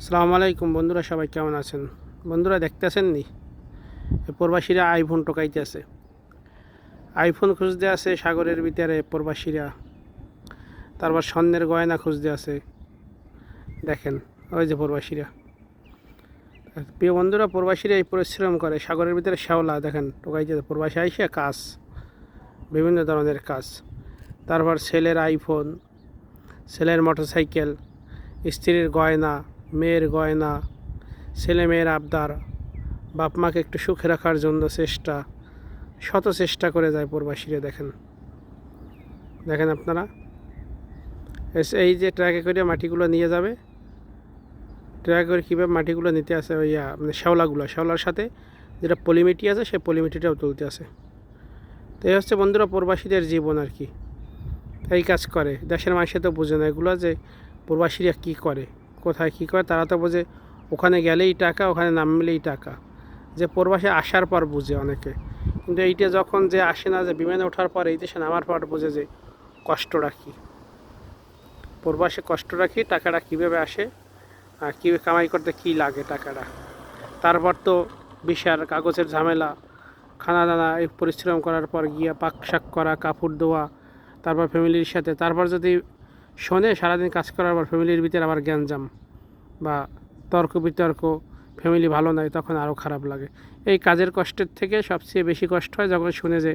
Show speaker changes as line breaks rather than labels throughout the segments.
আসসালামু আলাইকুম বন্ধুরা, সবাই কেমন আছেন? বন্ধুরা দেখতেছেন নি প্রবাসীরা আইফোন টোকাইতে আছে, আইফোন খুঁজতে আছে সাগরের ভিতরে প্রবাসীরা। তারপর স্বর্ণের গয়না খুঁজতে আছে। দেখেন ওই যে প্রবাসীরা, প্রিয় বন্ধুরা, প্রবাসীরা এই পরিশ্রম করে সাগরের ভিতরে শ্যাওলা দেখেন টোকাইতে। প্রবাসী আইসে কাজ, বিভিন্ন ধরনের কাজ। তারপর ছেলের আইফোন, ছেলের মোটরসাইকেল, স্ত্রীর গয়না, মেয়ের গয়না, ছেলে মেয়ের আবদার, বাপ মাকে একটু সুখে রাখার জন্য শত চেষ্টা করে যায় প্রবাসীরা। দেখেন দেখেন আপনারা, এই যে ট্রাকে করে মাটিগুলো নিয়ে যাবে, ট্রাকে করে কীভাবে মাটিগুলো নিতে আসে, ওই মানে শ্যাওলার সাথে যেটা পলিমিটি আছে সেই পলিমিটিটাও তুলতে আসে। তো এই হচ্ছে বন্ধুরা প্রবাসীদের জীবন আর কি। এই কাজ করে, দেশের মানুষে তো বোঝে না এগুলো, যে প্রবাসীরা কী করে, কোথায় কী করে। তারা তো বোঝে ওখানে গেলেই টাকা, ওখানে নামলেই টাকা। যে প্রবাসে আসার পর বুঝে অনেকে, কিন্তু এইটা যখন যে আসে না, যে বিমানে ওঠার পর এই দেশে নামার পর বোঝে যে কষ্ট রাখি, প্রবাসে কষ্ট রাখি, টাকাটা কীভাবে আসে আর কী কামাই করতে কী লাগে টাকাটা। তারপর তো বিশাল কাগজের ঝামেলা, খানা দানা, এই পরিশ্রম করার পর গিয়া পাক শাক করা, কাপড় ধোয়া, তারপর ফ্যামিলির সাথে। তারপর যদি শোনে সারাদিন কাজ করার পর ফ্যামিলির ভিতরে আবার গ্যাঞ্জাম বা তর্ক বিতর্ক, ফ্যামিলি ভালো নাই, তখন আরও খারাপ লাগে। এই কাজের কষ্টের থেকে সবচেয়ে বেশি কষ্ট হয় যখন শুনে যে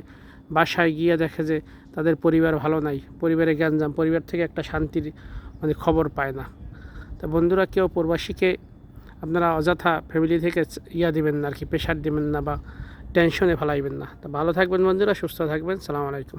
বাসায় গিয়ে দেখে যে তাদের পরিবার ভালো নাই, পরিবারে গ্যাঞ্জাম, পরিবার থেকে একটা শান্তির মানে খবর পায় না। তা বন্ধুরা, কেউ প্রবাসীকে আপনারা অযথা ফ্যামিলি থেকে দিবেন না আর কি, প্রেশার দেবেন না বা টেনশনে ফেলাইবেন না। তা ভালো থাকবেন বন্ধুরা, সুস্থ থাকবেন। সালাম আলাইকুম।